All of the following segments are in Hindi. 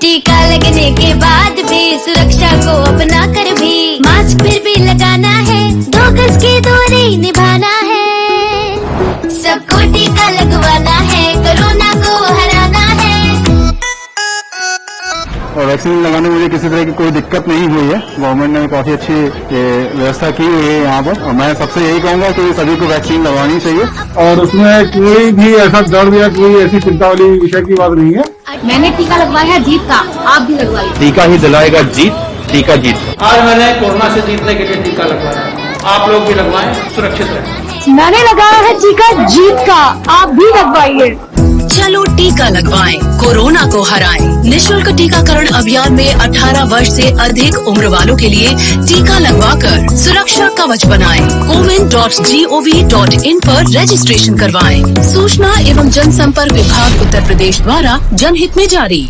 टीका लगने के बाद भी सुरक्षा को अपना कर भी मास्क फिर भी लगाना है, 2 गज की दूरी निभाना है, सबको टीका लगवाना है, कोरोना को हराना है। और वैक्सीन लगाने में मुझे किसी तरह की कोई दिक्कत नहीं हुई है। गवर्नमेंट ने काफी अच्छी व्यवस्था की हुई है यहाँ पर, और मैं सबसे यही कहूंगा कि सभी को वैक्सीन लगवानी चाहिए। और उसमें कोई भी ऐसा डर या कोई ऐसी चिंता वाली विषय की बात नहीं है। मैंने टीका लगवाया है जीत का, आप भी लगवाइए। टीका ही दिलाएगा जीत, टीका जीत। आज मैंने कोरोना से जीतने के लिए टीका लगवाया, आप लोग भी लगवाएं, सुरक्षित रहें। मैंने लगाया है टीका जीत का, आप भी लगवाइए। चलो टीका लगवाएं, कोरोना को हराएं। निःशुल्क टीकाकरण अभियान में 18 वर्ष से अधिक उम्र वालों के लिए टीका लगवाकर सुरक्षा कवच बनाएं। comin.gov.in पर रजिस्ट्रेशन करवाएं। सूचना एवं जनसंपर्क विभाग उत्तर प्रदेश द्वारा जनहित में जारी।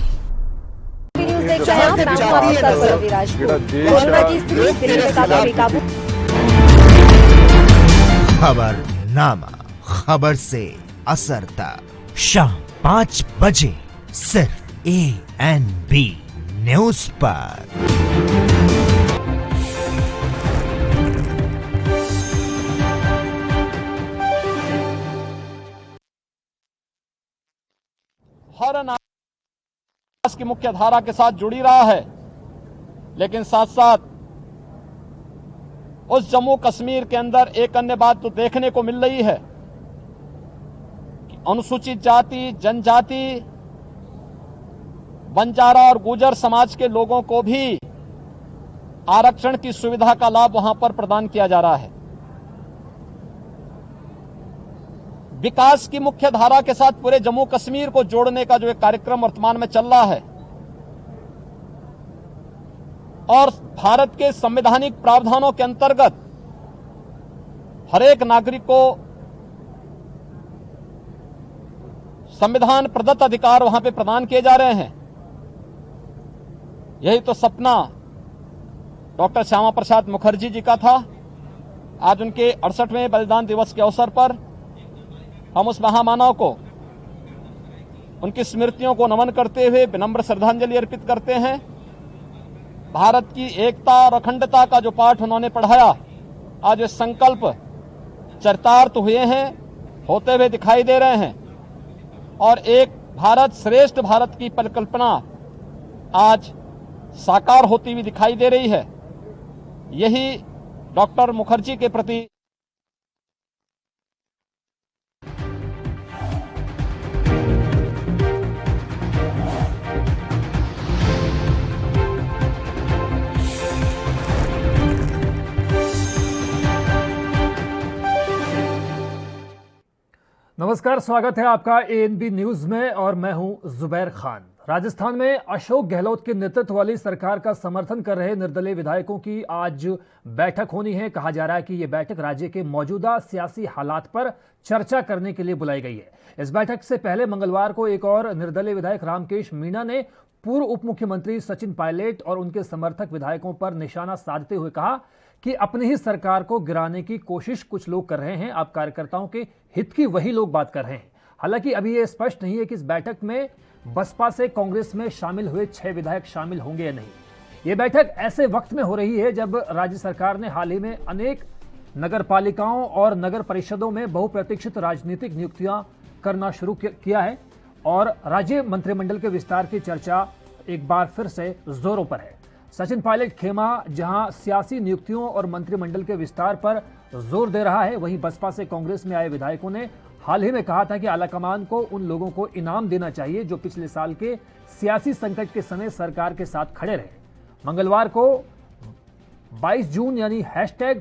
खबरनामा, खबर से असर तक, शाम 5 बजे सिर्फ ANB न्यूज पर। हर अनाज की मुख्य धारा के साथ जुड़ी रहा है, लेकिन साथ साथ उस जम्मू कश्मीर के अंदर एक अन्य बात तो देखने को मिल रही है कि अनुसूचित जाति, जनजाति, बंजारा और गुर्जर समाज के लोगों को भी आरक्षण की सुविधा का लाभ वहां पर प्रदान किया जा रहा है। विकास की मुख्य धारा के साथ पूरे जम्मू कश्मीर को जोड़ने का जो एक कार्यक्रम वर्तमान में चल रहा है, और भारत के संवैधानिक प्रावधानों के अंतर्गत हर एक नागरिक को संविधान प्रदत्त अधिकार वहां पे प्रदान किए जा रहे हैं। यही तो सपना डॉक्टर श्यामा प्रसाद मुखर्जी जी का था। आज उनके 68वें बलिदान दिवस के अवसर पर हम उस महामानव को, उनकी स्मृतियों को नमन करते हुए विनम्र श्रद्धांजलि अर्पित करते हैं। भारत की एकता और अखंडता का जो पाठ उन्होंने पढ़ाया, आज वे संकल्प चरितार्थ हुए हैं, होते हुए दिखाई दे रहे हैं, और एक भारत श्रेष्ठ भारत की परिकल्पना आज साकार होती हुई दिखाई दे रही है। यही डॉक्टर मुखर्जी के प्रति नमस्कार, स्वागत है आपका ANB न्यूज में और मैं हूं जुबैर खान। राजस्थान में अशोक गहलोत के नेतृत्व वाली सरकार का समर्थन कर रहे निर्दलीय विधायकों की आज बैठक होनी है। कहा जा रहा है कि यह बैठक राज्य के मौजूदा सियासी हालात पर चर्चा करने के लिए बुलाई गई है। इस बैठक से पहले मंगलवार को एक और निर्दलीय विधायक रामकेश मीणा ने पूर्व उप मुख्यमंत्री सचिन पायलट और उनके समर्थक विधायकों पर निशाना साधते हुए कहा कि अपनी ही सरकार को गिराने की कोशिश कुछ लोग कर रहे हैं। अब कार्यकर्ताओं के हित की वही लोग बात कर रहे हैं। हालांकि अभी यह स्पष्ट नहीं है कि इस बैठक में बसपा से कांग्रेस में शामिल हुए 6 विधायक शामिल होंगे या नहीं। यह बैठक ऐसे वक्त में हो रही है जब राज्य सरकार ने हाल ही में अनेक नगर पालिकाओं और नगर परिषदों में बहुप्रतीक्षित राजनीतिक नियुक्तियां करना शुरू किया है, और राज्य मंत्रिमंडल के विस्तार की चर्चा एक बार फिर से जोरों पर है। सचिन पायलट खेमा जहां सियासी नियुक्तियों और मंत्रिमंडल के विस्तार पर जोर दे रहा है, वहीं बसपा से कांग्रेस में आए विधायकों ने हाल ही में कहा था कि आलाकमान को उन लोगों को इनाम देना चाहिए जो पिछले साल के सियासी संकट के समय सरकार के साथ खड़े रहे। मंगलवार को 22 जून यानी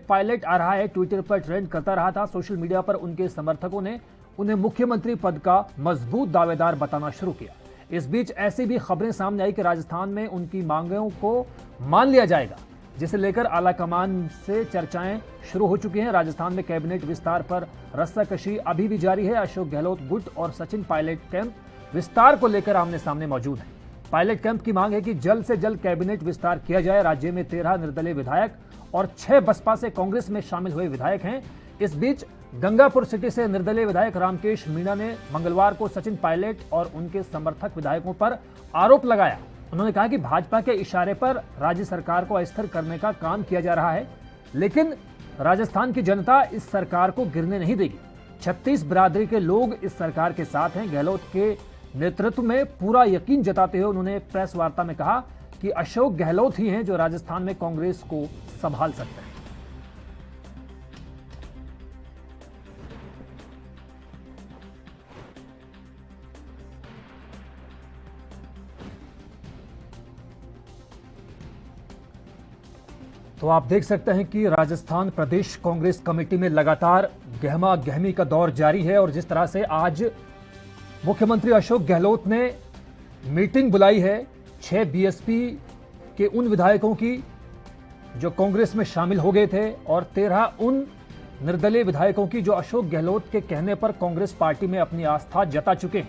#पायलट आ रहा है ट्विटर पर ट्रेंड करता रहा था। सोशल मीडिया पर उनके समर्थकों ने उन्हें मुख्यमंत्री पद का मजबूत दावेदार बताना शुरू किया। इस बीच ऐसी भी खबरें सामने आई कि राजस्थान में उनकी मांगों को मान लिया जाएगा, जिसे लेकर आलाकमान से चर्चाएं शुरू हो चुकी हैं। राजस्थान में कैबिनेट विस्तार पर रस्साकशी अभी भी जारी है। अशोक गहलोत गुट और सचिन पायलट कैंप विस्तार को लेकर आमने सामने मौजूद हैं। पायलट कैंप की मांग है कि जल्द से जल्द कैबिनेट विस्तार किया जाए। राज्य में 13 निर्दलीय विधायक और 6 बसपा से कांग्रेस में शामिल हुए विधायक हैं। इस बीच गंगापुर सिटी से निर्दलीय विधायक रामकेश मीणा ने मंगलवार को सचिन पायलट और उनके समर्थक विधायकों पर आरोप लगाया उन्होंने कहा कि भाजपा के इशारे पर राज्य सरकार को अस्थिर करने का काम किया जा रहा है, लेकिन राजस्थान की जनता इस सरकार को गिरने नहीं देगी। 36 बिरादरी के लोग इस सरकार के साथ हैं। गहलोत के नेतृत्व में पूरा यकीन जताते हुए उन्होंने प्रेस वार्ता में कहा कि अशोक गहलोत ही हैं जो राजस्थान में कांग्रेस को संभाल सकते हैं। तो आप देख सकते हैं कि राजस्थान प्रदेश कांग्रेस कमेटी में लगातार गहमा गहमी का दौर जारी है और जिस तरह से आज मुख्यमंत्री अशोक गहलोत ने मीटिंग बुलाई है 6 बीएसपी के उन विधायकों की जो कांग्रेस में शामिल हो गए थे और 13 उन निर्दलीय विधायकों की जो अशोक गहलोत के कहने पर कांग्रेस पार्टी में अपनी आस्था जता चुके हैं।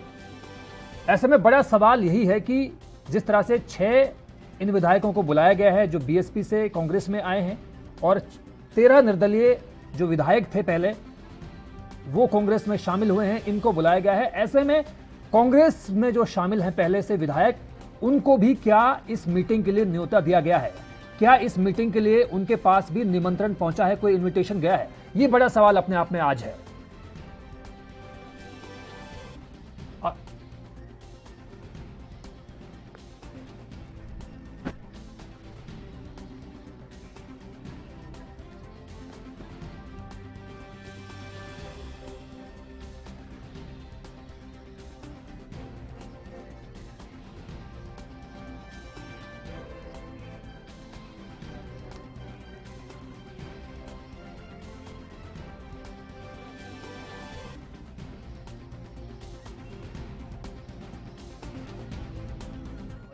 ऐसे में बड़ा सवाल यही है कि जिस तरह से 6 इन विधायकों को बुलाया गया है जो बीएसपी से कांग्रेस में आए हैं और 13 निर्दलीय जो विधायक थे पहले वो कांग्रेस में शामिल हुए हैं, इनको बुलाया गया है। ऐसे में कांग्रेस में जो शामिल हैं पहले से विधायक उनको भी क्या इस मीटिंग के लिए न्योता दिया गया है? क्या इस मीटिंग के लिए उनके पास भी निमंत्रण पहुंचा है, कोई इन्विटेशन गया है? ये बड़ा सवाल अपने आप में आज है।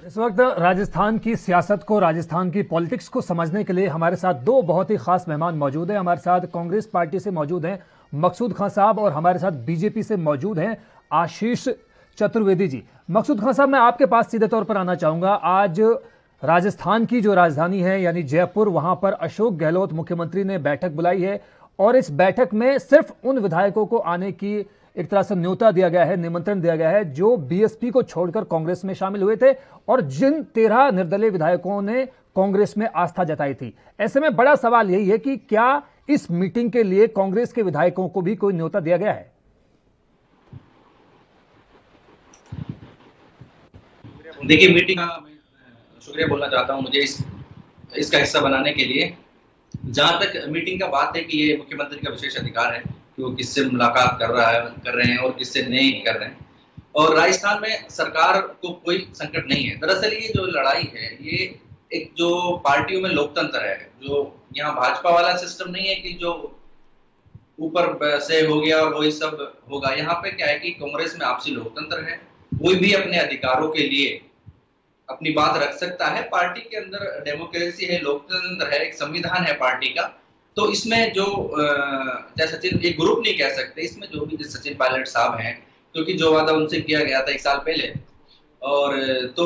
इस वक्त राजस्थान की सियासत को, राजस्थान की पॉलिटिक्स को समझने के लिए हमारे साथ 2 बहुत ही खास मेहमान मौजूद हैं। हमारे साथ कांग्रेस पार्टी से मौजूद हैं मकसूद खान साहब और हमारे साथ बीजेपी से मौजूद हैं आशीष चतुर्वेदी जी। मकसूद खान साहब, मैं आपके पास सीधे तौर पर आना चाहूंगा। आज राजस्थान की जो राजधानी है यानी जयपुर, वहां पर अशोक गहलोत मुख्यमंत्री ने बैठक बुलाई है और इस बैठक में सिर्फ उन विधायकों को आने की एक तरह से न्योता दिया गया है, निमंत्रण दिया गया है जो बीएसपी को छोड़कर कांग्रेस में शामिल हुए थे और जिन 13 निर्दलीय विधायकों ने कांग्रेस में आस्था जताई थी। ऐसे में बड़ा सवाल यही है कि क्या इस मीटिंग के लिए कांग्रेस के विधायकों को भी कोई न्योता दिया गया है? देखिए, मीटिंग का मैं शुक्रिया बोलना चाहता हूं मुझे इसका हिस्सा बनाने के लिए। जहां तक मीटिंग का बात है कि ये मुख्यमंत्री का विशेष अधिकार है कि वो किससे मुलाकात कर रहे हैं और किससे नहीं कर रहे हैं, और राजस्थान में सरकार को कोई संकट नहीं है। दरअसल ये जो लड़ाई है ये एक जो पार्टियों में लोकतंत्र है, जो यहाँ भाजपा वाला सिस्टम नहीं है कि जो ऊपर से हो गया और वही सब होगा। यहाँ पे क्या है कि कांग्रेस में आपसी लोकतंत्र है, कोई भी अपने अधिकारों के लिए अपनी बात रख सकता है। पार्टी के अंदर डेमोक्रेसी है, लोकतंत्र है, एक संविधान है पार्टी का। तो इसमें जो जैसे सचिन, एक ग्रुप नहीं कह सकते, इसमें जो भी सचिन पायलट साहब हैं, क्योंकि जो वादा उनसे किया गया था 1 साल पहले, और तो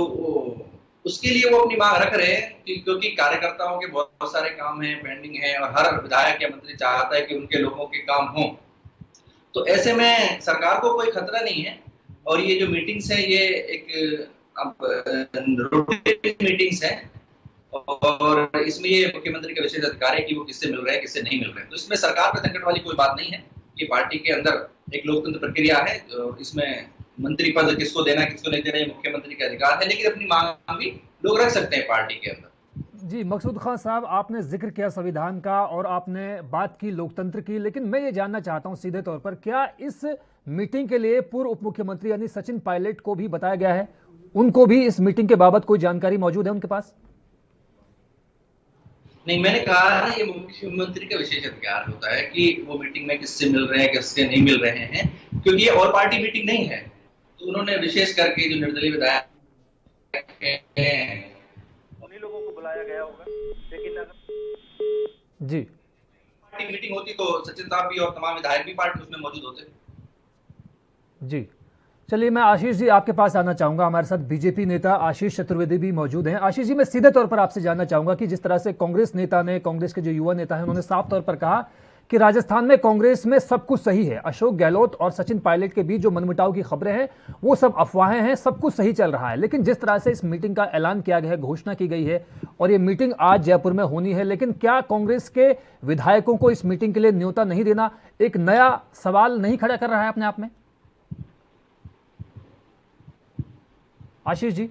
उसके लिए वो अपनी मांग रख रहे हैं क्योंकि कार्यकर्ताओं के बहुत सारे काम हैं, पेंडिंग है, और हर विधायक या मंत्री चाहता है कि उनके लोगों के काम हों। तो ऐसे में सरकार को कोई खतरा नहीं है। और ये जो मीटिंग्स है ये एक रूटीन मीटिंग्स है और इसमें ये मुख्यमंत्री का विशेष अधिकार है कि वो किससे मिल रहे हैं, किससे नहीं मिल रहे हैं। तो इसमें सरकार पे संकट वाली कोई बात नहीं है। ये पार्टी के अंदर एक लोकतंत्र प्रक्रिया है, इसमें मंत्री पद किसको देना किसको नहीं देना ये मुख्यमंत्री का अधिकार है, लेकिन अपनी मांग भी लोग रख सकते हैं पार्टी के अंदर। जी मकसूद खान साहब, आपने जिक्र किया संविधान का और आपने बात की लोकतंत्र की, लेकिन मैं ये जानना चाहता हूं सीधे तौर पर, क्या इस मीटिंग के लिए पूर्व उप मुख्यमंत्री यानी सचिन पायलट को भी बताया गया है? उनको भी इस मीटिंग के बाबत कोई जानकारी मौजूद है उनके पास? नहीं, मैंने कहा ये मुख्यमंत्री का विशेष अधिकार होता है कि वो मीटिंग में किससे मिल रहे हैं, किससे नहीं मिल रहे हैं, क्योंकि ये और पार्टी मीटिंग नहीं है। तो उन्होंने विशेष करके जो निर्दलीय विधायक हैं उन्हीं लोगों को बुलाया गया होगा। लेकिन अगर जी पार्टी मीटिंग होती तो सचिन साहब भी और तमाम विधायक भी पार्टी उसमें मौजूद होते। जी चलिए, मैं आशीष जी आपके पास आना चाहूंगा। हमारे साथ बीजेपी नेता आशीष चतुर्वेदी भी मौजूद हैं। आशीष जी, मैं सीधे तौर पर आपसे जानना चाहूंगा कि जिस तरह से कांग्रेस नेता ने, कांग्रेस के जो युवा नेता हैं, उन्होंने साफ तौर पर कहा कि राजस्थान में कांग्रेस में सब कुछ सही है। अशोक गहलोत और सचिन पायलट के बीच जो मनमुटाव की खबरें हैं वो सब अफवाहें हैं, सब कुछ सही चल रहा है। लेकिन जिस तरह से इस मीटिंग का ऐलान किया गया है, घोषणा की गई है और ये मीटिंग आज जयपुर में होनी है, लेकिन क्या कांग्रेस के विधायकों को इस मीटिंग के लिए न्योता नहीं देना एक नया सवाल नहीं खड़ा कर रहा है अपने आप में? आशीष जी,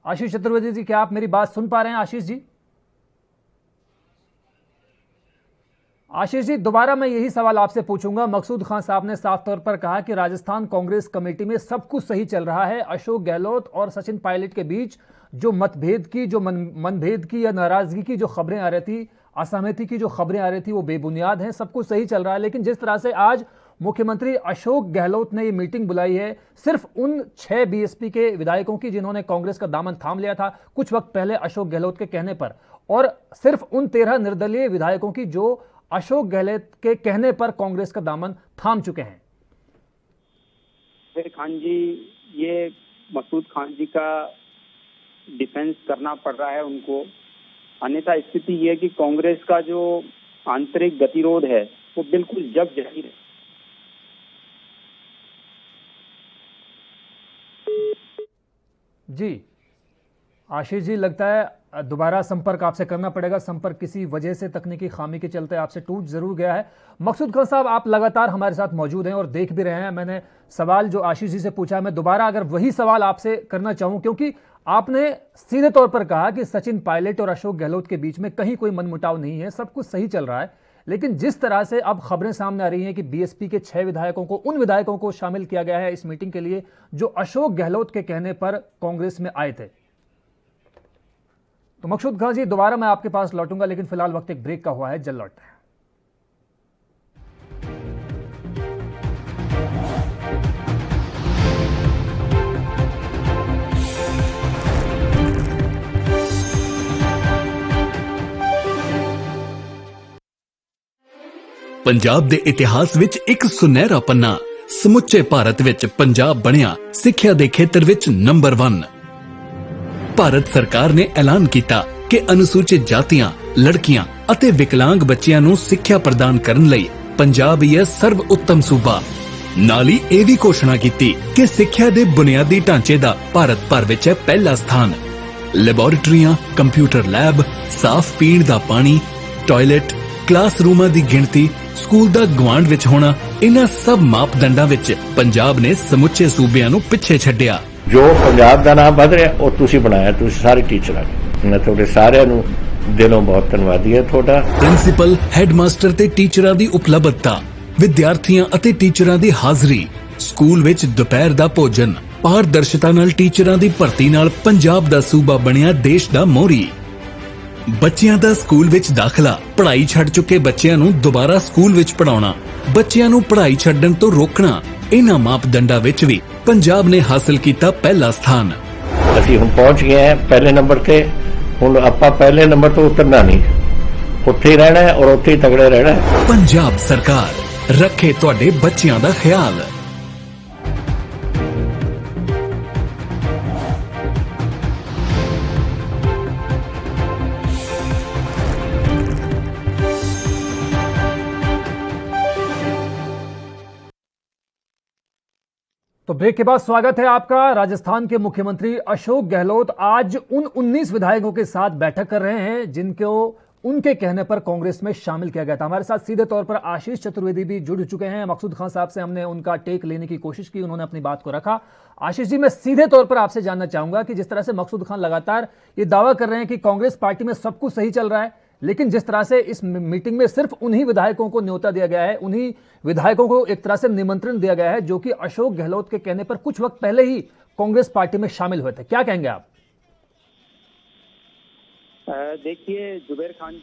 आशीष चतुर्वेदी जी, क्या आप मेरी बात सुन पा रहे हैं? आशीष जी, आशीष जी, दोबारा मैं यही सवाल आपसे पूछूंगा। मकसूद खान साहब ने साफ तौर पर कहा कि राजस्थान कांग्रेस कमेटी में सब कुछ सही चल रहा है। अशोक गहलोत और सचिन पायलट के बीच जो मतभेद की, जो मनभेद की या नाराजगी की जो खबरें आ रही थी, असहमति की जो खबरें आ रही थी, वो बेबुनियाद हैं। सब कुछ सही चल रहा है। लेकिन जिस तरह से आज मुख्यमंत्री अशोक गहलोत ने ये मीटिंग बुलाई है सिर्फ उन 6 बीएसपी के विधायकों की जिन्होंने कांग्रेस का दामन थाम लिया था कुछ वक्त पहले अशोक गहलोत के कहने पर, और सिर्फ उन 13 निर्दलीय विधायकों की जो अशोक गहलोत के कहने पर कांग्रेस का दामन थाम चुके हैं। खान जी, ये मसूद खान जी का डिफेंस करना पड़ रहा है उनको, अन्यथा स्थिति ये है कि कांग्रेस का जो आंतरिक गतिरोध है वो बिल्कुल जग जाहिर है। जी आशीष जी, लगता है दोबारा संपर्क आपसे करना पड़ेगा। संपर्क किसी वजह से, तकनीकी खामी के चलते आपसे टूट जरूर गया है। मकसूद खान साहब, आप लगातार हमारे साथ मौजूद हैं और देख भी रहे हैं। मैंने सवाल जो आशीष जी से पूछा है, मैं दोबारा अगर वही सवाल आपसे करना चाहूं, क्योंकि आपने सीधे तौर पर कहा कि सचिन पायलट और अशोक गहलोत के बीच में कहीं कोई मनमुटाव नहीं है, सब कुछ सही चल रहा है। लेकिन जिस तरह से अब खबरें सामने आ रही हैं कि बीएसपी के 6 विधायकों को, उन विधायकों को शामिल किया गया है इस मीटिंग के लिए जो अशोक गहलोत के कहने पर कांग्रेस में आए थे। तो मकसूद खान जी, दोबारा मैं आपके पास लौटूंगा, लेकिन फिलहाल वक्त एक ब्रेक का हुआ है, जल्द लौटते हैं। पंजाब ਦੇ ਇਤਿਹਾਸ ਵਿੱਚ ਇੱਕ ਸੁਨਹਿਰਾ ਪੰਨਾ, ਸਮੁੱਚੇ ਭਾਰਤ ਵਿੱਚ ਪੰਜਾਬ ਬਣਿਆ ਸਿੱਖਿਆ ਦੇ ਖੇਤਰ ਵਿੱਚ ਨੰਬਰ 1। ਭਾਰਤ ਸਰਕਾਰ ਨੇ ਐਲਾਨ ਕੀਤਾ ਕਿ ਅਨੁਸੂਚਿਤ ਜਾਤੀਆਂ, ਲੜਕੀਆਂ ਅਤੇ ਵਿਕਲਾਂਗ ਬੱਚਿਆਂ ਨੂੰ ਸਿੱਖਿਆ ਪ੍ਰਦਾਨ ਕਰਨ ਲਈ ਪੰਜਾਬ ਹੀ ਹੈ ਸਰਵ ਉੱਤਮ ਸੂਬਾ। ਨਾਲ ਹੀ ਇਹ ਵੀ ਘੋਸ਼ਣਾ ਕੀਤੀ ਕਿ ਸਿੱਖਿਆ ਦੇ ਬੁਨਿਆਦੀ ਢਾਂਚੇ ਦਾ ਭਾਰਤ ਭਰ ਵਿੱਚ ਹੈ ਪਹਿਲਾ ਸਥਾਨ। ਲੈਬੋਰੇਟਰੀਆਂ, ਕੰਪਿਊਟਰ ਲੈਬ, ਸਾਫ਼ ਪੀਣ ਦਾ ਪਾਣੀ, ਟਾਇਲਟ, ਕਲਾਸਰੂਮਾਂ ਦੀ ਗਿਣਤੀ, ਸਕੂਲ ਦਾ ਗਵਾਂਢ ਵਿੱਚ ਹੋਣਾ, ਇਹਨਾਂ ਸਭ ਮਾਪਦੰਡਾਂ ਵਿੱਚ ਪੰਜਾਬ ਨੇ ਸਮੁੱਚੇ ਸੂਬਿਆਂ ਨੂੰ ਪਿੱਛੇ ਛੱਡਿਆ। ਜੋ ਪੰਜਾਬ ਦਾ ਨਾਮ ਵਧ ਰਿਹਾ ਉਹ ਤੁਸੀਂ ਬਣਾਇਆ, ਤੁਸੀਂ ਸਾਰੇ ਟੀਚਰਾਂ ਨੇ। ਮੈਂ ਤੁਹਾਡੇ ਸਾਰਿਆਂ ਨੂੰ ਦਿਲੋਂ ਬਹੁਤ ਧੰਨਵਾਦੀ ਹਾਂ ਤੁਹਾਡਾ। ਪ੍ਰਿੰਸੀਪਲ, ਹੈਡਮਾਸਟਰ ਤੇ ਟੀਚਰਾਂ ਦੀ ਉਪਲਬਧਤਾ, ਵਿਦਿਆਰਥੀਆਂ ਅਤੇ ਟੀਚਰਾਂ ਦੀ ਹਾਜ਼ਰੀ, ਸਕੂਲ ਵਿੱਚ ਦੁਪਹਿਰ ਦਾ ਭੋਜਨ, ਪਾਰਦਰਸ਼ਤਾ ਨਾਲ ਟੀਚਰਾਂ ਦੀ ਭਰਤੀ ਨਾਲ ਪੰਜਾਬ ਦਾ ਸੂਬਾ ਬਣਿਆ ਦੇਸ਼ ਦਾ ਮੋਹਰੀ। ਬੱਚਿਆਂ ਦਾ ਸਕੂਲ ਵਿੱਚ ਦਾਖਲਾ, ਪੜ੍ਹਾਈ ਛੱਡ ਚੁੱਕੇ ਬੱਚਿਆਂ ਨੂੰ ਦੁਬਾਰਾ ਸਕੂਲ ਵਿੱਚ ਪੜਾਉਣਾ, ਬੱਚਿਆਂ ਨੂੰ ਪੜ੍ਹਾਈ ਛੱਡਣ ਤੋਂ ਰੋਕਣਾ, ਇਹਨਾਂ ਮਾਪਦੰਡਾਂ ਵਿੱਚ ਵੀ ਪੰਜਾਬ ਨੇ ਹਾਸਲ ਕੀਤਾ ਪਹਿਲਾ ਸਥਾਨ। ਅਸੀਂ ਹੁਣ ਪਹੁੰਚ ਗਏ ਹਾਂ ਪਹਿਲੇ ਨੰਬਰ ਤੇ। ਹੁਣ ਆਪਾਂ ਪਹਿਲੇ ਨੰਬਰ ਤੋਂ ਉਤਰਨਾ ਨਹੀਂ, ਉੱਥੇ ਹੀ ਰਹਿਣਾ ਹੈ ਔਰ ਉੱਥੇ ਹੀ ਤਗੜੇ ਰਹਿਣਾ ਹੈ। ਪੰਜਾਬ ਸਰਕਾਰ ਰੱਖੇ ਤੁਹਾਡੇ ਬੱਚਿਆਂ ਦਾ ਖਿਆਲ। तो ब्रेक के बाद स्वागत है आपका। राजस्थान के मुख्यमंत्री अशोक गहलोत आज उन 19 विधायकों के साथ बैठक कर रहे हैं जिनको उनके कहने पर कांग्रेस में शामिल किया गया था। हमारे साथ सीधे तौर पर आशीष चतुर्वेदी भी जुड़ चुके हैं। मकसूद खान साहब से हमने उनका टेक लेने की कोशिश की, उन्होंने अपनी बात को रखा। आशीष जी, मैं सीधे तौर पर आपसे जानना चाहूंगा कि जिस तरह से मकसूद खान लगातार ये दावा कर रहे हैं कि कांग्रेस पार्टी में सब कुछ सही चल रहा है, लेकिन जिस तरह से इस मीटिंग में सिर्फ उन्हीं विधायकों को न्योता दिया गया है, उन्हीं विधायकों को एक तरह से निमंत्रण दिया गया है जो कि अशोक गहलोत के कहने पर कुछ वक्त पहले ही कांग्रेस पार्टी में शामिल हुए थे, क्या कहेंगे आप? देखिए जुबैर खान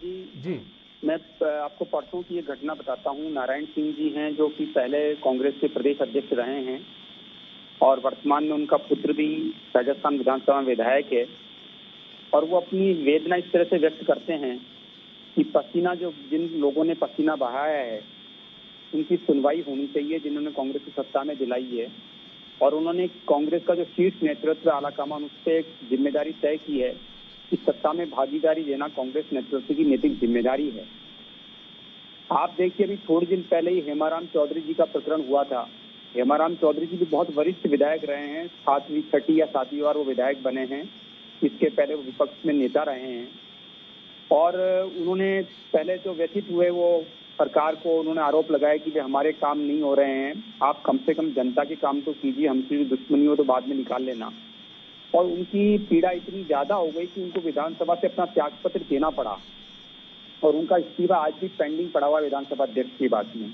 जी, मैं आपको परसों की एक घटना बताता हूं। नारायण सिंह जी हैं जो कि पहले कांग्रेस के प्रदेश अध्यक्ष रहे हैं और वर्तमान में उनका पुत्र भी राजस्थान विधानसभा में विधायक है, और वो अपनी वेदना इस तरह से व्यक्त करते हैं कि पसीना, जो जिन लोगों ने पसीना बहाया है उनकी सुनवाई होनी चाहिए, जिन्होंने कांग्रेस की सत्ता में दिलाई है। और उन्होंने कांग्रेस का जो शीर्ष नेतृत्व आलाकमान, उससे एक जिम्मेदारी तय की है इस सत्ता में भागीदारी देना कांग्रेस नेतृत्व की नैतिक जिम्मेदारी है। आप देखिए, अभी थोड़े दिन पहले ही हेमाराम चौधरी जी का प्रकरण हुआ था। हेमाराम चौधरी जी भी बहुत वरिष्ठ विधायक रहे हैं, 6वीं या 7वीं बार वो विधायक बने हैं। इसके पहले वो विपक्ष में नेता रहे हैं और उन्होंने पहले जो व्यथित हुए वो सरकार को उन्होंने आरोप लगाया कि वे हमारे काम नहीं हो रहे हैं, आप कम से कम जनता के काम तो कीजिए, हमसे जो दुश्मनी हो तो बाद में निकाल लेना। और उनकी पीड़ा इतनी ज्यादा हो गई कि उनको विधानसभा से अपना त्यागपत्र देना पड़ा और उनका इस्तीफा आज भी पेंडिंग पड़ा हुआ विधानसभा अध्यक्ष की बात में।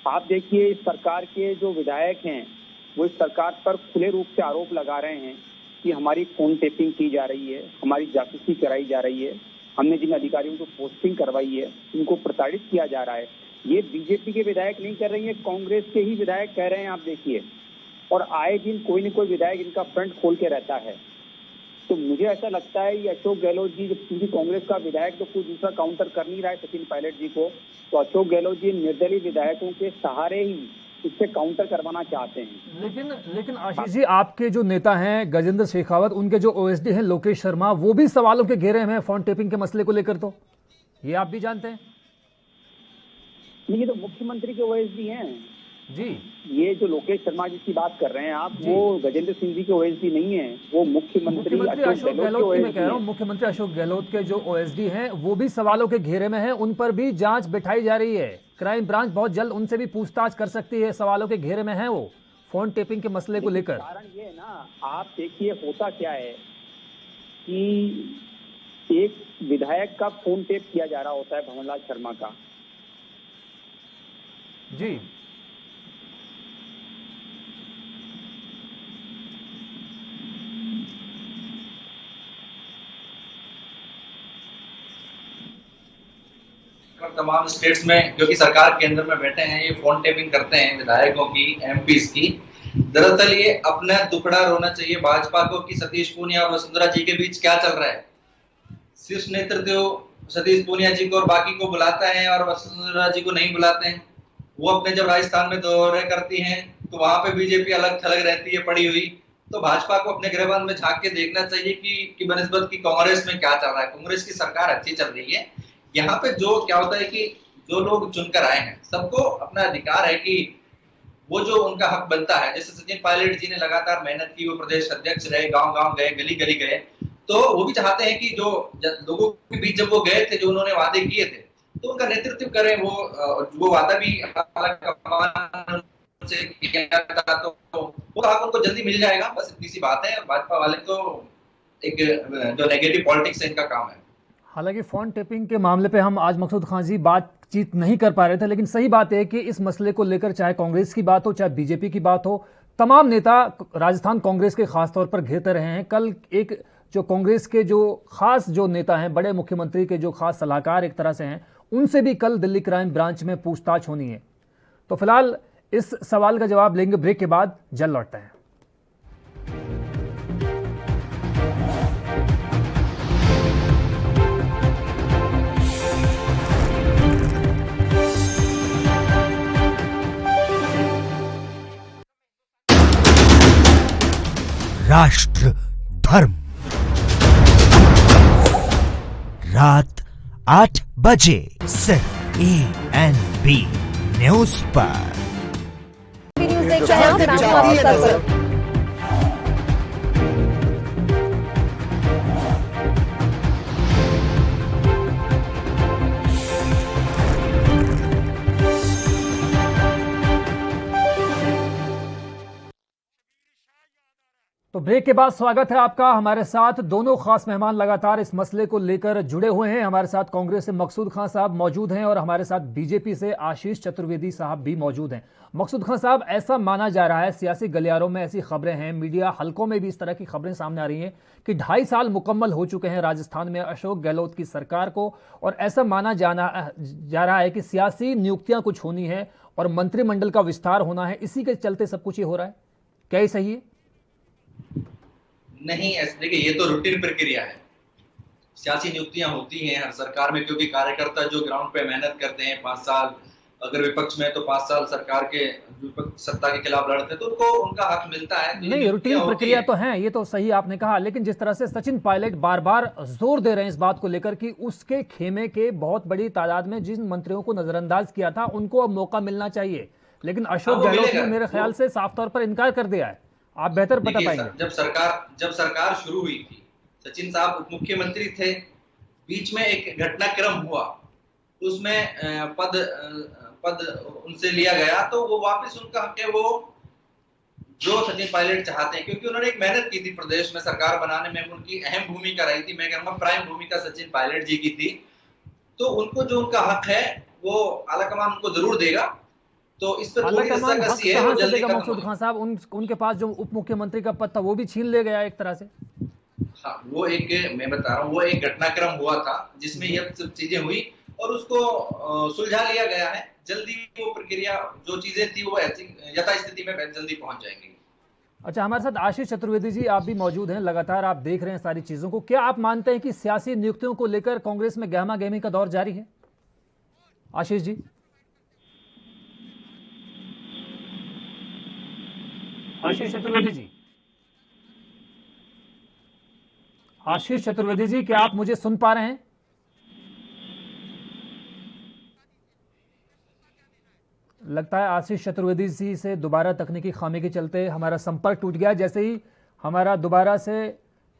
आप देखिए, इस सरकार के जो विधायक हैं वो इस सरकार पर खुले रूप से आरोप लगा रहे हैं कि हमारी फोन टेपिंग की जा रही है, हमारी जासूसी कराई जा रही है, हमने जिन अधिकारियों को पोस्टिंग करवाई है उनको प्रताड़ित किया जा रहा है। ये बीजेपी के विधायक नहीं कर रही है, कांग्रेस के ही विधायक कह रहे हैं। आप देखिए, और आए दिन कोई न कोई विधायक इनका फ्रंट खोल के रहता है। तो मुझे ऐसा लगता है ये अशोक गहलोत जी, जब क्योंकि कांग्रेस का विधायक तो कोई दूसरा काउंटर कर नहीं रहा है सचिन पायलट जी को, तो अशोक गहलोत जी निर्दलीय विधायकों के सहारे ही इससे काउंटर करवाना चाहते हैं। लेकिन आशीष जी, आपके जो नेता हैं गजेंद्र शेखावत, उनके जो ओएसडी हैं लोकेश शर्मा, वो भी सवालों के घेरे में फोन टेपिंग के मसले को लेकर, तो ये आप भी जानते हैं। ये तो मुख्यमंत्री के ओएसडी हैं जी। ये जो लोकेश शर्मा जी की बात कर रहे हैं आप, वो गजेंद्र सिंह जी के ओएसडी नहीं है, वो मुख्यमंत्री अशोक गहलोत की मैं कह रहा हूँ। मुख्यमंत्री अशोक गहलोत के जो ओएसडी हैं वो भी सवालों के घेरे में हैं, उन पर भी जांच बिठाई जा रही है। क्राइम ब्रांच बहुत जल्द उनसे भी पूछताछ कर सकती है, सवालों के घेरे में है वो फोन टेपिंग के मसले को लेकर। कारण ये है ना, आप देखिए होता क्या है कि एक विधायक का फोन टेप किया जा रहा होता है, भंवरलाल शर्मा का जी। तमाम स्टेट्स में, क्योंकि सरकार केंद्र में बैठे हैं, ये फोन टेपिंग करते हैं विधायकों की, एमपीज की। दरअसल ये अपना दुखड़ा रोना चाहिए भाजपा को कि सतीश पूनिया और वसुंधरा जी के बीच क्या चल रहा है। शीर्ष नेतृत्व सतीश पूनिया जी को और बाकी को बुलाता है और वसुंधरा जी को नहीं बुलाते हैं। वो अपने जब राजस्थान में दौरे करती हैं तो वहां पे बीजेपी अलग थलग रहती है पड़ी हुई। तो भाजपा को अपने गृहबंद में झांक के देखना चाहिए कि बनस्बत की कांग्रेस में क्या चल रहा है। कांग्रेस की सरकार अच्छी चल रही है। यहाँ पे जो क्या होता है कि जो लोग चुनकर आए हैं सबको अपना अधिकार है कि वो जो उनका हक बनता है। जैसे सचिन पायलट जी ने लगातार मेहनत की, वो प्रदेश अध्यक्ष रहे, गांव-गांव गए, गली-गली गए, तो वो भी चाहते हैं कि जो लोगों के बीच जब वो गए थे, जो उन्होंने वादे किए थे, तो उनका नेतृत्व करें। वो वादा भी से किया था, तो वो हक उनको जल्दी मिल जाएगा। बस इतनी सी बात है। भाजपा वाले तो एक जो नेगेटिव पॉलिटिक्स है इनका काम है। हालांकि फोन टेपिंग के मामले पे हम आज मकसूद खान जी बातचीत नहीं कर पा रहे थे, लेकिन सही बात है कि इस मसले को लेकर चाहे कांग्रेस की बात हो चाहे बीजेपी की बात हो, तमाम नेता राजस्थान कांग्रेस के खास तौर पर घेरते रहे हैं। कल एक जो कांग्रेस के जो खास जो नेता हैं, बड़े मुख्यमंत्री के जो खास सलाहकार एक तरह से हैं, उनसे भी कल दिल्ली क्राइम ब्रांच में पूछताछ होनी है। तो फिलहाल इस सवाल का जवाब लेंगे ब्रेक के बाद, जल्द लौटते हैं। राष्ट्र धर्म रात 8 बजे सिर्फ ANB न्यूज पर। न्यूज देख रहे हैं आप। तो ब्रेक के बाद स्वागत है आपका। हमारे साथ दोनों खास मेहमान लगातार इस मसले को लेकर जुड़े हुए हैं। हमारे साथ कांग्रेस से मकसूद खान साहब मौजूद हैं और हमारे साथ बीजेपी से आशीष चतुर्वेदी साहब भी मौजूद हैं। मकसूद खान साहब, ऐसा माना जा रहा है, सियासी गलियारों में ऐसी खबरें हैं, मीडिया हलकों में भी इस तरह की खबरें सामने आ रही हैं कि 2.5 साल मुकम्मल हो चुके हैं राजस्थान में अशोक गहलोत की सरकार को, और ऐसा माना जा रहा है कि सियासी नियुक्तियां कुछ होनी है और मंत्रिमंडल का विस्तार होना है। इसी के चलते सब कुछ ये हो रहा है, क्या ये सही है? नहीं, ऐसे देखिए, ये तो रूटीन प्रक्रिया है। सियासी नियुक्तियां होती हैं हर सरकार में, क्योंकि कार्यकर्ता जो ग्राउंड पे मेहनत करते हैं 5 साल अगर विपक्ष में तो 5 साल सरकार के सत्ता के खिलाफ लड़ते तो उनको उनका हक मिलता है। तो नहीं, रूटीन प्रक्रिया तो है, ये तो सही आपने कहा, लेकिन जिस तरह से सचिन पायलट बार बार जोर दे रहे हैं इस बात को लेकर कि उसके खेमे के बहुत बड़ी तादाद में जिन मंत्रियों को नजरअंदाज किया था उनको अब मौका मिलना चाहिए, लेकिन अशोक गहलोत ने मेरे ख्याल से साफ तौर पर इनकार कर दिया है। आप बेहतर बता पाएंगे। जब सरकार शुरू हुई थी, सचिन साहब उप मुख्यमंत्री थे, बीच में एक घटनाक्रम हुआ, उसमें पद उनसे लिया गया, तो वो वापस उनका हक है, वो जो सचिन पायलट चाहते हैं, क्योंकि उन्होंने एक मेहनत की थी प्रदेश में सरकार बनाने में, उनकी अहम भूमिका रही थी, मैं कहूंगा प्राइम भूमिका सचिन पायलट जी की थी। तो उनको जो उनका हक है वो आलाकमान उनको जरूर देगा। तो इस पर थोड़ी रस्साकसी है, जल्दी मकसूद खान साहब उनके पास जो उप मुख्यमंत्री का पद था वो भी छीन ले गया एक तरह से। हाँ, वो एक, मैं बता रहा हूँ, वो एक घटनाक्रम हुआ था जिसमें ये सब चीजें हुई और उसको सुलझा लिया गया है। जल्दी वो प्रक्रिया, जो चीजें थी वो ऐसी यथास्थिति में जल्दी पहुंच जाएंगी। अच्छा, हमारे साथ आशीष चतुर्वेदी जी आप भी मौजूद हैं, लगातार आप देख रहे हैं सारी चीजों को। क्या आप मानते हैं कि सियासी नियुक्तियों को लेकर कांग्रेस में गहमा गहमी का दौर जारी है? आशीष जी। आशीष चतुर्वेदी जी, आशीष चतुर्वेदी जी, क्या आप मुझे सुन पा रहे हैं? लगता है आशीष चतुर्वेदी जी से दोबारा तकनीकी खामी के चलते हमारा संपर्क टूट गया। जैसे ही हमारा दोबारा से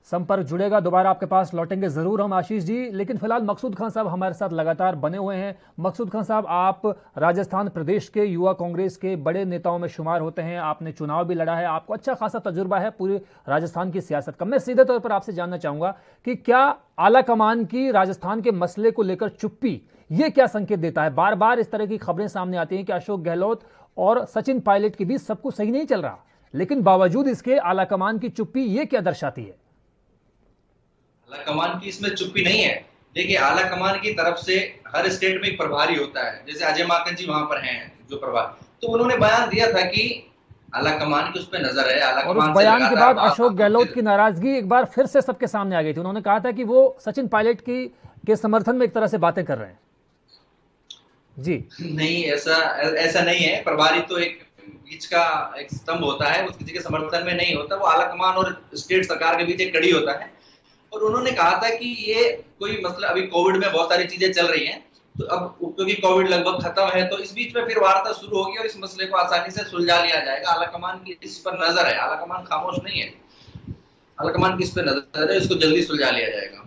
संपर्क जुड़ेगा दोबारा आपके पास लौटेंगे जरूर हम आशीष जी। लेकिन फिलहाल मकसूद खान साहब हमारे साथ लगातार बने हुए हैं। मकसूद खान साहब, आप राजस्थान प्रदेश के युवा कांग्रेस के बड़े नेताओं में शुमार होते हैं, आपने चुनाव भी लड़ा है, आपको अच्छा खासा तजुर्बा है पूरी राजस्थान की सियासत का। मैं सीधे तौर पर आपसे जानना चाहूंगा कि क्या आलाकमान की राजस्थान के मसले को लेकर चुप्पी, ये क्या संकेत देता है? बार बार इस तरह की खबरें सामने आती हैं कि अशोक गहलोत और सचिन पायलट के बीच सब कुछ सही नहीं चल रहा, लेकिन बावजूद इसके आलाकमान की चुप्पी ये क्या दर्शाती है? आलाकमान की इसमें चुप्पी नहीं है। देखिए, आलाकमान की तरफ से हर स्टेट में एक प्रभारी होता है, जैसे अजय माकन जी वहां पर हैं जो प्रभारी, तो उन्होंने बयान दिया था कि आलाकमान की उस पर नजर है। और उस बयान के बाद अशोक गहलोत की नाराजगी एक बार फिर से सबके सामने आ गई थी। उन्होंने कहा था कि वो सचिन पायलट के समर्थन में एक तरह से बातें कर रहे हैं। जी नहीं, ऐसा नहीं है। प्रभारी तो एक बीच का एक स्तंभ होता है, वो किसी के समर्थन में नहीं होता, वो आलाकमान और स्टेट सरकार के बीच एक कड़ी होता है। और उन्होंने कहा था कि ये कोई मसला, अभी कोविड में बहुत सारी चीजें चल रही हैं, तो अब क्योंकि कोविड लगभग खत्म है तो इस बीच में फिर वार्ता शुरू होगी और इस मसले को आसानी से सुलझा लिया जाएगा। आलाकमान की इस पर नजर है, आलाकमान खामोश नहीं है, आलाकमान की इस पर नजर है, इसको जल्दी सुलझा लिया जाएगा।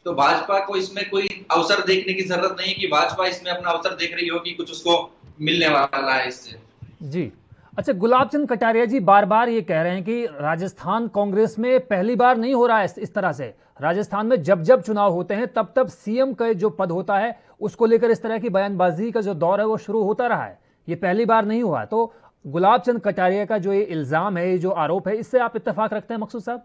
तो भाजपा को इसमें कोई अवसर देखने की जरूरत नहीं कि भाजपा इसमें अपना अवसर देख रही हो कि कुछ उसको मिलने वाला है इससे। जी अच्छा, गुलाब चंद कटारिया जी बार बार ये कह रहे हैं कि राजस्थान कांग्रेस में पहली बार नहीं हो रहा है इस तरह से। राजस्थान में जब जब चुनाव होते हैं तब तब सीएम का जो पद होता है उसको लेकर इस तरह की बयानबाजी का जो दौर है वो शुरू होता रहा है, ये पहली बार नहीं हुआ। तो गुलाब चंद कटारिया का जो ये इल्जाम है, ये जो आरोप है, इससे आप इत्तेफाक रखते हैं मकसूद साहब?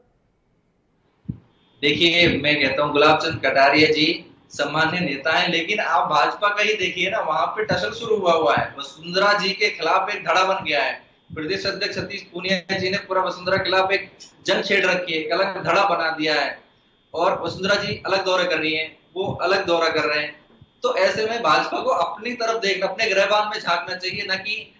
देखिए, मैं कहता हूँ गुलाब चंद कटारिया जी सम्मान्य नेता है, लेकिन आप भाजपा का ही देखिए ना, वहां पे टसल शुरू हुआ है। वसुंधरा जी के खिलाफ एक धड़ा बन गया है। प्रदेश अध्यक्ष सतीश पूनिया जी ने पूरा वसुंधरा के खिलाफ एक जंग छेड़ रखी है, एक अलग धड़ा बना दिया है, और वसुंधरा जी अलग दौरा कर रही है, वो अलग दौरा कर रहे हैं। तो ऐसे में भाजपा को अपनी तरफ देखना, अपने गृहबान में झांकना चाहिए, ना कि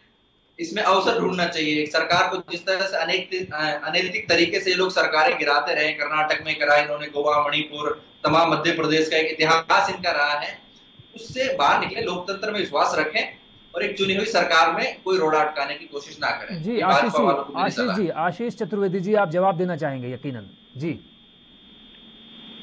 इसमें अवसर ढूंढना चाहिए। सरकार को जिस तरह से अनैतिक तरीके से ये लोग सरकारें गिराते रहे, कर्नाटक में करा इन्होंने, गोवा, मणिपुर, तमाम मध्य प्रदेश का एक इतिहास इनका रहा है, उससे बाहर निकले, लोकतंत्र में विश्वास रखें और एक चुनी हुई सरकार में कोई रोड़ा अटकाने की कोशिश ना करें। जी आशीष चतुर्वेदी जी, आप जवाब देना चाहेंगे यकीनन। जी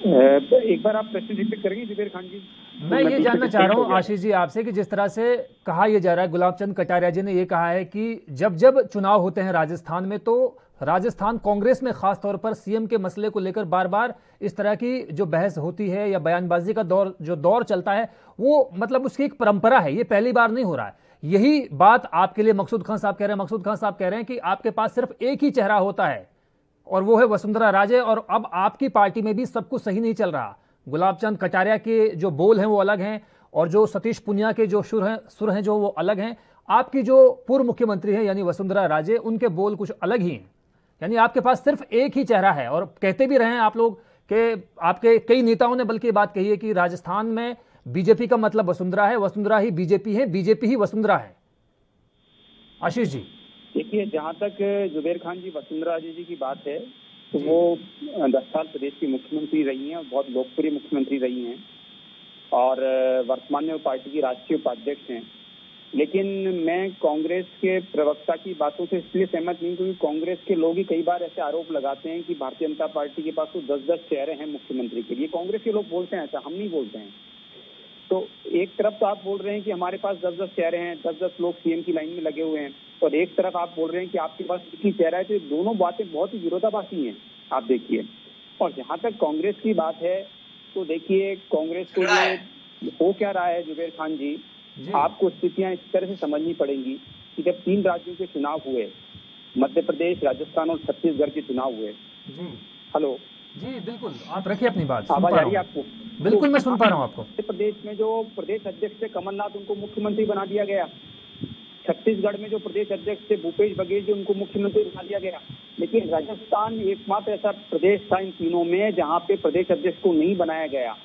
एक बार आप प्रश्न रिपीट करेंगे जुबेर खान जी? मैं ये जानना चाह रहा हूँ आशीष जी आपसे कि जिस तरह से कहा यह जा रहा है, गुलाब चंद कटारिया जी ने यह कहा है कि जब जब चुनाव होते हैं राजस्थान में तो राजस्थान कांग्रेस में खास तौर पर सीएम के मसले को लेकर बार बार इस तरह की जो बहस होती है या बयानबाजी का दौर चलता है, वो मतलब उसकी एक परंपरा है, ये पहली बार नहीं हो रहा है। यही बात आपके लिए मकसूद खान साहब कह रहे हैं। मकसूद खान साहब कह रहे हैं कि आपके पास सिर्फ एक ही चेहरा होता है और वो है वसुंधरा राजे, और अब आपकी पार्टी में भी सब कुछ सही नहीं चल रहा। गुलाब चंद कटारिया के जो बोल हैं वो अलग हैं और जो सतीश पूनिया के जो सुर हैं जो वो अलग हैं। आपकी जो पूर्व मुख्यमंत्री है यानी वसुंधरा राजे, उनके बोल कुछ अलग ही हैं। यानी आपके पास सिर्फ एक ही चेहरा है, और कहते भी रहे हैं आप लोग कि आपके कई नेताओं ने बल्कि बात कही है कि राजस्थान में बीजेपी का मतलब वसुंधरा है, वसुंधरा ही बीजेपी है, बीजेपी ही वसुंधरा है। आशीष जी, देखिए, जहाँ तक जुबेर खान जी वसुंधरा जी की बात है तो वो 10 साल प्रदेश की मुख्यमंत्री रही हैं और बहुत लोकप्रिय मुख्यमंत्री रही हैं और वर्तमान में वो पार्टी की राष्ट्रीय उपाध्यक्ष हैं। लेकिन मैं कांग्रेस के प्रवक्ता की बातों से इसलिए सहमत नहीं क्योंकि कांग्रेस के लोग ही कई बार ऐसे आरोप लगाते हैं कि भारतीय जनता पार्टी के पास तो 10-10 चेहरे हैं मुख्यमंत्री के लिए। कांग्रेस के लोग बोलते हैं ऐसा, हम नहीं बोलते हैं। तो एक तरफ तो आप बोल रहे हैं कि हमारे पास 10-10 चेहरे हैं, 10-10 लोग सीएम की लाइन में लगे हुए हैं, और एक तरफ आप बोल रहे हैं कि आपके पास एक ही चेहरा है। तो दोनों बातें बहुत ही विरोधाभासी हैं, आप देखिए। और जहाँ तक कांग्रेस की बात है तो देखिए, कांग्रेस को हो क्या रहा है जुबेर खान जी, आपको स्थितियां इस तरह से समझनी पड़ेंगी कि जब 3 राज्यों के चुनाव हुए, मध्य प्रदेश, राजस्थान और छत्तीसगढ़ के चुनाव हुए। हेलो जी, बिल्कुल, आप रखिए अपनी बात। आवाज आ रही है आपको? बिल्कुल, मैं सुन पा रहा हूँ आपको। मध्य प्रदेश में जो प्रदेश अध्यक्ष थे कमलनाथ, उनको मुख्यमंत्री बना दिया गया। छत्तीसगढ़ में जो प्रदेश अध्यक्ष थे भूपेश बघेल जी, उनको मुख्यमंत्री बना दिया गया। लेकिन राजस्थान एकमात्र ऐसा प्रदेश था इन तीनों में जहाँ पे प्रदेश अध्यक्ष को नहीं बनाया गया।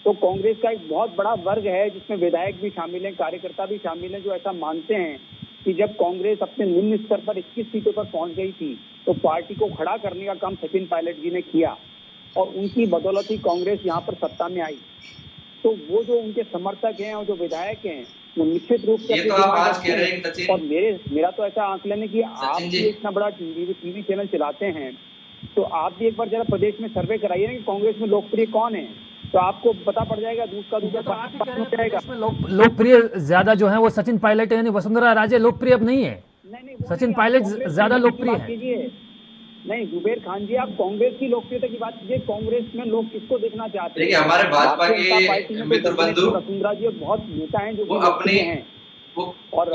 तो कांग्रेस का एक बहुत बड़ा वर्ग है जिसमें विधायक भी शामिल हैं, कार्यकर्ता भी शामिल हैं, जो ऐसा मानते हैं कि जब कांग्रेस अपने निम्न स्तर पर 21 सीटों पर पहुंच गई थी तो पार्टी को खड़ा करने का काम सचिन पायलट जी ने किया और उनकी बदौलत ही कांग्रेस यहाँ पर सत्ता में आई। तो वो जो उनके समर्थक हैं और जो विधायक हैं वो निश्चित रूप से ये तो आप आज कह रहे हैं सचिन, और मेरा तो ऐसा आंकलन है कि आप भी इतना बड़ा टीवी चैनल चलाते हैं तो आप भी एक बार जरा प्रदेश में सर्वे कराइए ना कि कांग्रेस में लोकप्रिय कौन है, तो आपको पता पड़ जाएगा। दूध का दूध लोकप्रिय ज्यादा जो है वो सचिन पायलट है, यानी वसुंधरा राजे लोकप्रिय अब नहीं है। सचिन पायलट ज्यादा लोकप्रिय है। नहीं जुबेर खान जी, आप कांग्रेस की लोकप्रियता की बात कीजिए। कांग्रेस में लोग किसको देखना चाहते हैं? देखिए, हमारे भाजपा के मित्र बंधु वसुंधरा जी बहुत नेता हैं जो अपने हैं। और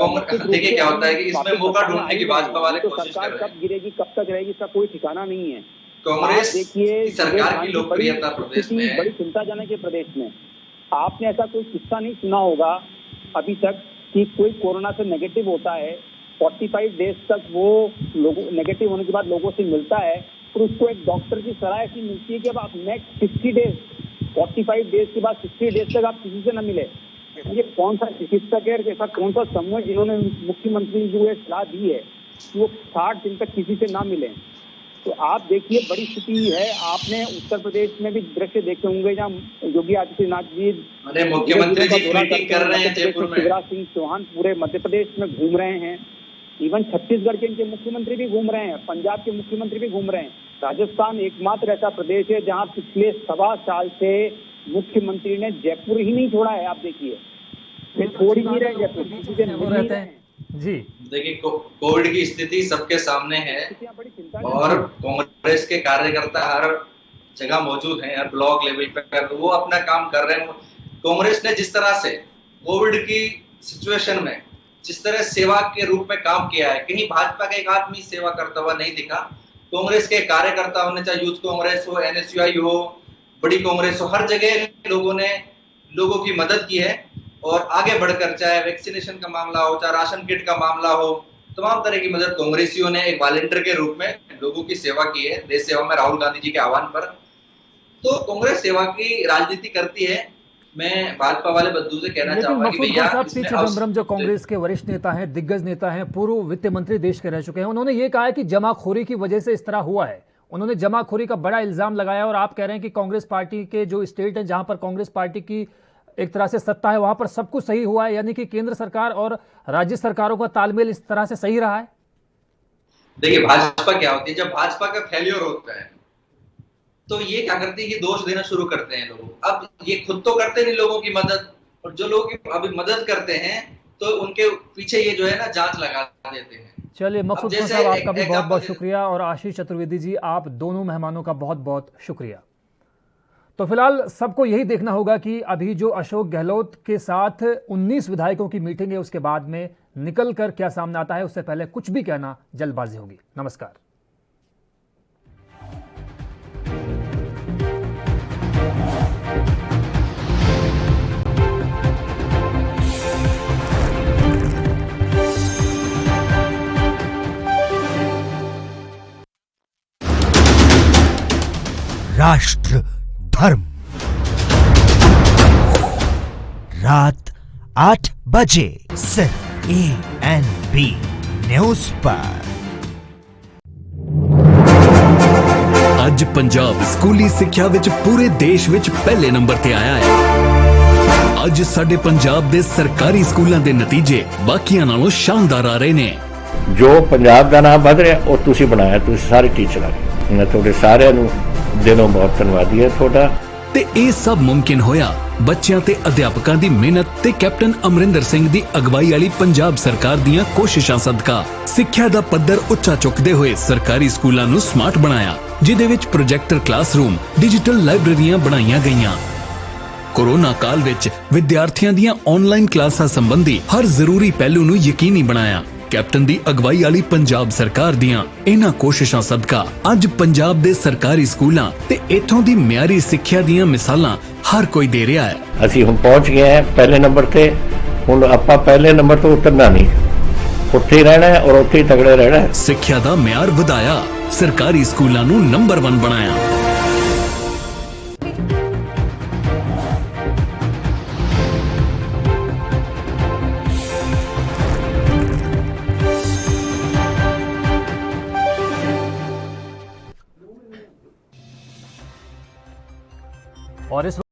देखिए क्या होता है कि इसमें मौका ढूंढने की भाजपा वाले कोशिश कर रहे हैं। कब गिरेगी, कब तक रहेगी, इसका कोई ठिकाना नहीं है। कांग्रेस देखिए, सरकार की लोकप्रियता प्रदेश में बड़ी चिंताजनक है। प्रदेश में आपने ऐसा कोई किस्सा नहीं सुना होगा अभी तक कि कोई कोरोना से नेगेटिव होता है, 45 डेज तक वो लोगों नेगेटिव होने के बाद लोगों से मिलता है, फिर उसको एक डॉक्टर की सलाह ऐसी मिलती है कि अब आप नेक्स्ट 60 डेज 45 डेज के बाद 60 डेज तक आप किसी से न मिले। ये कौन सा चिकित्सक है, ऐसा कौन सा समूह जिन्होंने मुख्यमंत्री जो है सलाह दी है कि वो 60 दिन तक किसी से ना मिले। तो आप देखिए बड़ी स्थिति है। आपने उत्तर प्रदेश में भी दृश्य देखे होंगे जहाँ योगी आदित्यनाथ जी मुख्यमंत्री जी मीटिंग कर रहे हैं जयपुर में, शिवराज सिंह चौहान पूरे मध्य प्रदेश में घूम रहे हैं, इवन छत्तीसगढ़ के इनके मुख्यमंत्री भी घूम रहे हैं, पंजाब के मुख्यमंत्री भी घूम रहे हैं। राजस्थान एकमात्र ऐसा प्रदेश है जहाँ पिछले 1.25 साल से मुख्यमंत्री ने जयपुर ही नहीं छोड़ा है। आप देखिए, छोड़ ही नहीं रहे जयपुर जी। देखिए, कोविड की स्थिति सबके सामने है और कांग्रेस के कार्यकर्ता हर जगह मौजूद हैं, हर ब्लॉक लेवल पर, तो वो अपना काम कर रहे हैं। कांग्रेस ने जिस तरह से कोविड की सिचुएशन में जिस तरह सेवा के रूप में काम किया है, कहीं भाजपा का एक आदमी सेवा करता हुआ नहीं दिखा। कांग्रेस के कार्यकर्ता होने, चाहे यूथ कांग्रेस हो, NSUI हो, बड़ी कांग्रेस हो, हर जगह लोगों ने लोगों की मदद की है और आगे बढ़कर, चाहे वैक्सीनेशन का मामला हो, चाहे राशन किट का मामला हो, तमाम तरह की मदद कांग्रेसियों ने एक वॉलंटियर के रूप में लोगों की सेवा की है, देश सेवा में राहुल गांधी जी के आह्वान पर। तो कांग्रेस सेवा की राजनीति करती है। मैं भाजपा वाले बंधु से कहना चाहूंगा कि भैया, पी चिदम्बरम जो कांग्रेस के वरिष्ठ नेता हैं, दिग्गज नेता हैं, पूर्व वित्त मंत्री देश के रह चुके हैं, उन्होंने ये कहा है कि जमाखोरी की वजह से इस तरह हुआ है। उन्होंने जमाखोरी का बड़ा इल्जाम लगाया और आप कह रहे हैं कि कांग्रेस पार्टी के जो स्टेट है जहां पर कांग्रेस पार्टी की एक तरह से सत्ता है वहां पर सब कुछ सही हुआ है, यानी कि केंद्र सरकार और राज्य सरकारों का तालमेल इस तरह से सही रहा है। देखिए, भाजपा क्या होती है, जब भाजपा का फेल्योर होता है तो ये क्या करती है कि दोष देना शुरू करते हैं लोगों। अब ये खुद तो करते नहीं लोगों की मदद, और जो लोग अभी मदद करते हैं तो उनके पीछे ये जो है ना जांच लगा देते हैं। चलिए मकसूद खान साहब, आपका भी बहुत बहुत शुक्रिया, और आशीष चतुर्वेदी जी, आप दोनों मेहमानों का बहुत बहुत शुक्रिया। तो फिलहाल सबको यही देखना होगा कि अभी जो अशोक गहलोत के साथ 19 विधायकों की मीटिंग है उसके बाद में निकल कर क्या सामने आता है। उससे पहले कुछ भी कहना जल्दबाजी होगी। नमस्कार। राष्ट्र धर्म रात 8 बजे सिर्फ ANB न्यूज पर। ਅੱਜ ਪੰਜਾਬ ਸਕੂਲੀ ਸਿੱਖਿਆ ਵਿੱਚ ਪੂਰੇ ਦੇਸ਼ ਵਿੱਚ ਪਹਿਲੇ ਨੰਬਰ ਤੇ ਆਇਆ ਹੈ। ਅੱਜ ਸਾਡੇ ਪੰਜਾਬ ਦੇ ਸਰਕਾਰੀ ਸਕੂਲਾਂ ਦੇ ਨਤੀਜੇ ਬਾਕੀਆਂ ਨਾਲੋਂ ਸ਼ਾਨਦਾਰ ਆ ਰਹੇ ਨੇ। ਜੋ ਪੰਜਾਬ ਦਾ ਨਾਮ ਵਧ ਰਿਹਾ ਉਹ ਤੁਸੀਂ ਬਣਾਇਆ, ਤੁਸੀਂ ਸਾਰੇ ਟੀਚਰਾਂ। ਮੈਂ ਤੁਹਾਡੇ ਸਾਰਿਆਂ ਨੂੰ ਦਿਲੋਂ ਬਹੁਤ ਧੰਨਵਾਦੀ ਹਾਂ ਤੁਹਾਡਾ। ਤੇ ਇਹ ਸਭ ਮੁਮਕਿਨ ਹੋਇਆ ਬੱਚਿਆਂ ਤੇ ਅਧਿਆਪਕਾਂ ਦੀ ਮਿਹਨਤ ਤੇ ਕੈਪਟਨ ਅਮਰਿੰਦਰ ਸਿੰਘ ਦੀ ਅਗਵਾਈ ਵਾਲੀ ਪੰਜਾਬ ਸਰਕਾਰ ਦੀਆਂ ਕੋਸ਼ਿਸ਼ਾਂ ਸਦਕਾ। ਸਿੱਖਿਆ ਦਾ ਪੱਧਰ ਉੱਚਾ ਚੁੱਕਦੇ ਹੋਏ ਸਰਕਾਰੀ ਸਕੂਲਾਂ ਨੂੰ ਸਮਾਰਟ ਬਣਾਇਆ, ਜਿਦੇ ਵਿੱਚ ਪ੍ਰੋਜੈਕਟਰ ਕਲਾਸਰੂਮ, ਡਿਜੀਟਲ ਲਾਇਬ੍ਰੇਰੀਆਂ ਬਣਾਈਆਂ ਗਈਆਂ। ਕੋਰੋਨਾ ਕਾਲ ਵਿੱਚ ਵਿਦਿਆਰਥੀਆਂ ਦੀਆਂ ਆਨਲਾਈਨ ਕਲਾਸਾਂ ਸੰਬੰਧੀ ਹਰ ਜ਼ਰੂਰੀ ਪਹਿਲੂ ਨੂੰ ਯਕੀਨੀ ਬਣਾਇਆ। ਕੈਪਟਨ ਦੀ ਅਗਵਾਈ ਵਾਲੀ ਪੰਜਾਬ ਸਰਕਾਰ ਦੀਆਂ ਇਹਨਾਂ ਕੋਸ਼ਿਸ਼ਾਂ ਸਦਕਾ ਅੱਜ ਪੰਜਾਬ ਦੇ ਸਰਕਾਰੀ ਸਕੂਲਾਂ ਤੇ ਇੱਥੋਂ ਦੀ ਮਿਆਰੀ ਸਿੱਖਿਆ ਦੀਆਂ ਮਿਸਾਲਾਂ ਹਰ ਕੋਈ ਦੇ ਰਿਹਾ ਹੈ। ਅਸੀਂ ਹੁਣ ਪਹੁੰਚ ਗਏ ਹਾਂ ਪਹਿਲੇ ਨੰਬਰ ਤੇ। ਹੁਣ ਆਪਾਂ ਪਹਿਲੇ ਨੰਬਰ ਤੋਂ ਉਤਰਨਾ ਨਹੀਂ, ਉੱਥੇ ਹੀ ਰਹਿਣਾ ਹੈ ਔਰ ਉੱਥੇ ਹੀ ਤਗੜੇ ਰਹਿਣਾ ਹੈ। ਸਿੱਖਿਆ ਦਾ ਮਿਆਰ ਵਧਾਇਆ, ਸਰਕਾਰੀ ਸਕੂਲਾਂ ਨੂੰ ਨੰਬਰ 1 ਬਣਾਇਆ। और इस